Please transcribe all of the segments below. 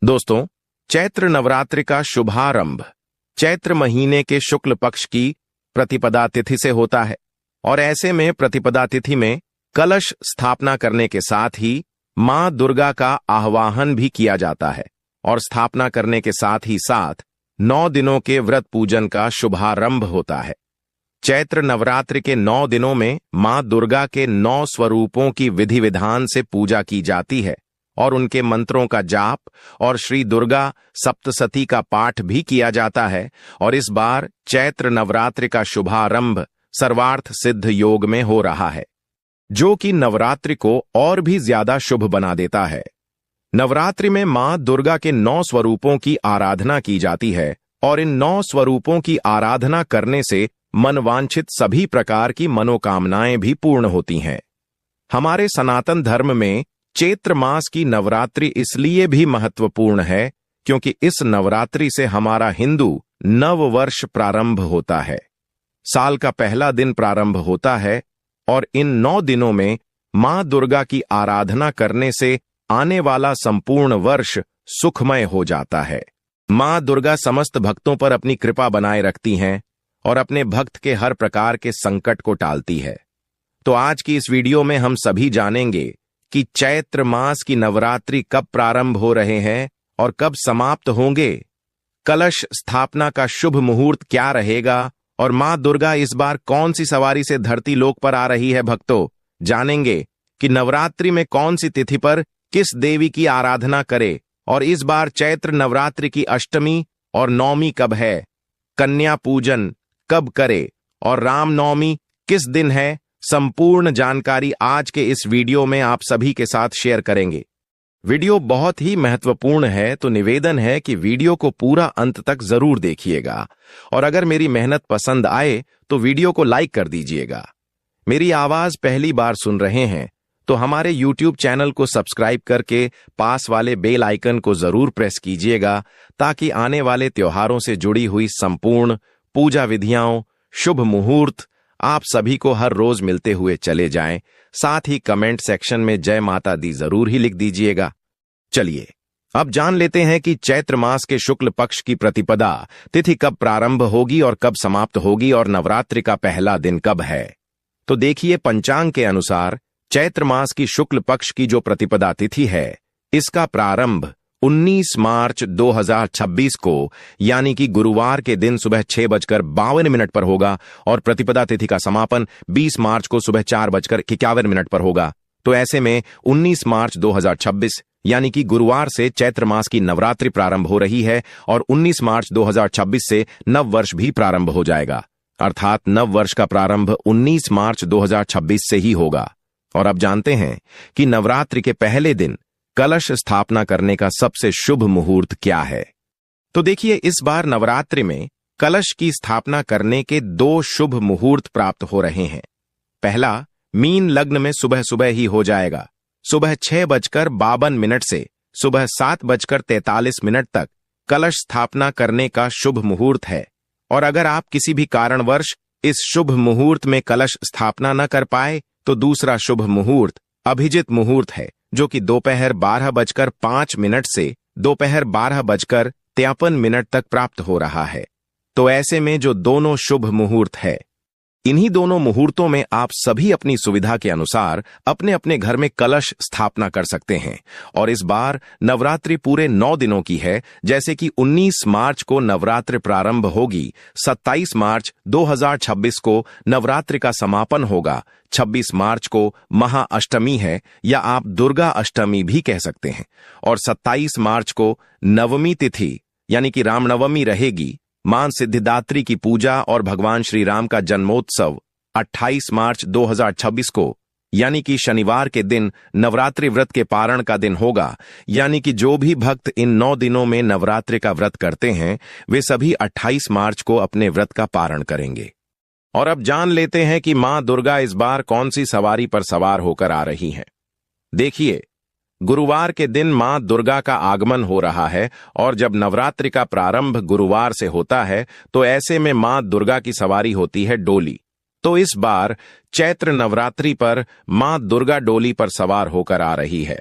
दोस्तों, चैत्र नवरात्रि का शुभारंभ चैत्र महीने के शुक्ल पक्ष की प्रतिपदा तिथि से होता है और ऐसे में प्रतिपदा तिथि में कलश स्थापना करने के साथ ही मां दुर्गा का आह्वान भी किया जाता है और स्थापना करने के साथ ही साथ 9 दिनों के व्रत पूजन का शुभारंभ होता है। चैत्र नवरात्रि के 9 दिनों में मां दुर्गा के 9 स्वरूपों की विधि विधान से पूजा की जाती है और उनके मंत्रों का जाप और श्री दुर्गा सप्तशती का पाठ भी किया जाता है। और इस बार चैत्र नवरात्रि का शुभारंभ सर्वार्थ सिद्ध योग में हो रहा है, जो कि नवरात्रि को और भी ज्यादा शुभ बना देता है। नवरात्रि में मां दुर्गा के 9 स्वरूपों की आराधना की जाती है और इन 9 स्वरूपों की आराधना करने से मनवांछित सभी प्रकार की मनोकामनाएं भी पूर्ण होती हैं। हमारे सनातन धर्म में चैत्र मास की नवरात्रि इसलिए भी महत्वपूर्ण है क्योंकि इस नवरात्रि से हमारा हिंदू नव वर्ष प्रारंभ होता है। साल का पहला दिन प्रारंभ होता है और इन 9 दिनों में मां दुर्गा की आराधना करने से आने वाला संपूर्ण वर्ष सुखमय हो जाता है। मां दुर्गा समस्त भक्तों पर अपनी कृपा बनाए रखती हैं और अपने भक्त के हर प्रकार के संकट को टालती है। तो आज की इस वीडियो में हम सभी जानेंगे कि चैत्र मास की नवरात्रि कब प्रारंभ हो रहे हैं और कब समाप्त होंगे, कलश स्थापना का शुभ मुहूर्त क्या रहेगा और मां दुर्गा इस बार कौन सी सवारी से धरती लोक पर आ रही है। भक्तों, जानेंगे कि नवरात्रि में कौन सी तिथि पर किस देवी की आराधना करे और इस बार चैत्र नवरात्रि की अष्टमी और नवमी कब है, कन्या पूजन कब करे और रामनवमी किस दिन है। संपूर्ण जानकारी आज के इस वीडियो में आप सभी के साथ शेयर करेंगे। वीडियो बहुत ही महत्वपूर्ण है, तो निवेदन है कि वीडियो को पूरा अंत तक जरूर देखिएगा और अगर मेरी मेहनत पसंद आए तो वीडियो को लाइक कर दीजिएगा। मेरी आवाज पहली बार सुन रहे हैं तो हमारे YouTube चैनल को सब्सक्राइब करके पास वाले बेल आइकन को जरूर प्रेस कीजिएगा ताकि आने वाले त्योहारों से जुड़ी हुई संपूर्ण पूजा विधियां, शुभ मुहूर्त आप सभी को हर रोज मिलते हुए चले जाएं। साथ ही कमेंट सेक्शन में जय माता दी जरूर ही लिख दीजिएगा। चलिए अब जान लेते हैं कि चैत्र मास के शुक्ल पक्ष की प्रतिपदा तिथि कब प्रारंभ होगी और कब समाप्त होगी और नवरात्रि का पहला दिन कब है। तो देखिए, पंचांग के अनुसार चैत्र मास की शुक्ल पक्ष की जो प्रतिपदा तिथि है, इसका प्रारंभ 19 मार्च 2026 को यानी कि गुरुवार के दिन सुबह 6:52 पर होगा और प्रतिपदा तिथि का समापन 20 मार्च को सुबह 4:51 पर होगा। तो ऐसे में 19 मार्च 2026 यानी कि गुरुवार से चैत्र मास की नवरात्रि प्रारंभ हो रही है और 19 मार्च 2026 से नव वर्ष भी प्रारंभ हो जाएगा। अर्थात नव वर्ष का प्रारंभ 19 मार्च 2026 से ही होगा। और अब जानते हैं कि नवरात्रि के पहले दिन कलश स्थापना करने का सबसे शुभ मुहूर्त क्या है। तो देखिए, इस बार नवरात्रि में कलश की स्थापना करने के 2 शुभ मुहूर्त प्राप्त हो रहे हैं। पहला मीन लग्न में सुबह सुबह ही हो जाएगा। सुबह 6:52 से सुबह 7:43 तक कलश स्थापना करने का शुभ मुहूर्त है। और अगर आप किसी भी कारणवश इस शुभ मुहूर्त में कलश स्थापना न कर पाए तो दूसरा शुभ मुहूर्त अभिजित मुहूर्त है, जो कि दोपहर 12:05 से दोपहर 12:53 तक प्राप्त हो रहा है। तो ऐसे में जो दोनों शुभ मुहूर्त है, इन्हीं दोनों मुहूर्तों में आप सभी अपनी सुविधा के अनुसार अपने अपने घर में कलश स्थापना कर सकते हैं। और इस बार नवरात्रि पूरे 9 दिनों की है, जैसे कि 19 मार्च को नवरात्रि प्रारंभ होगी, 27 मार्च 2026 को नवरात्रि का समापन होगा, 26 मार्च को महाअष्टमी है या आप दुर्गा अष्टमी भी कह सकते हैं और 27 मार्च को नवमी तिथि यानी कि रामनवमी रहेगी। मां सिद्धिदात्री की पूजा और भगवान श्री राम का जन्मोत्सव 28 मार्च 2026 को यानी कि शनिवार के दिन नवरात्रि व्रत के पारण का दिन होगा। यानी कि जो भी भक्त इन 9 दिनों में नवरात्रि का व्रत करते हैं वे सभी 28 मार्च को अपने व्रत का पारण करेंगे। और अब जान लेते हैं कि मां दुर्गा इस बार कौन सी सवारी पर सवार होकर आ रही हैं। देखिए, गुरुवार के दिन मां दुर्गा का आगमन हो रहा है और जब नवरात्रि का प्रारंभ गुरुवार से होता है तो ऐसे में मां दुर्गा की सवारी होती है डोली। तो इस बार चैत्र नवरात्रि पर मां दुर्गा डोली पर सवार होकर आ रही है।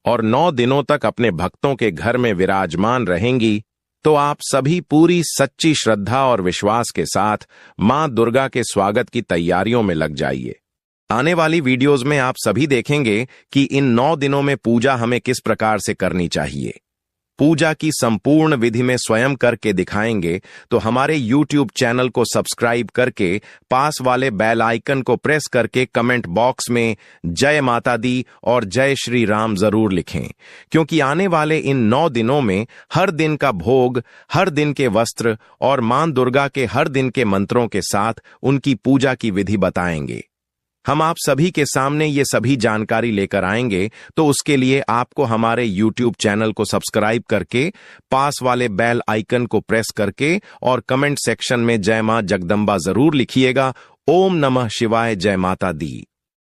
और 9 दिनों तक अपने भक्तों के घर में विराजमान रहेंगी, तो आप सभी पूरी सच्ची श्रद्धा और विश्वास के साथ मां दुर्गा के स्वागत की तैयारियों में लग जाइए। आने वाली वीडियोस में आप सभी देखेंगे कि इन 9 दिनों में पूजा हमें किस प्रकार से करनी चाहिए। पूजा की संपूर्ण विधि में स्वयं करके दिखाएंगे, तो हमारे YouTube चैनल को सब्सक्राइब करके पास वाले बेल आइकन को प्रेस करके कमेंट बॉक्स में जय माता दी और जय श्री राम जरूर लिखें, क्योंकि आने वाले इन 9 दिनों में हर दिन का भोग, हर दिन के वस्त्र और मां दुर्गा के हर दिन के मंत्रों के साथ उनकी पूजा की विधि बताएंगे। हम आप सभी के सामने ये सभी जानकारी लेकर आएंगे, तो उसके लिए आपको हमारे YouTube चैनल को सब्सक्राइब करके पास वाले बेल आइकन को प्रेस करके और कमेंट सेक्शन में जय मां जगदम्बा जरूर लिखिएगा। ओम नमः शिवाय, जय माता दी।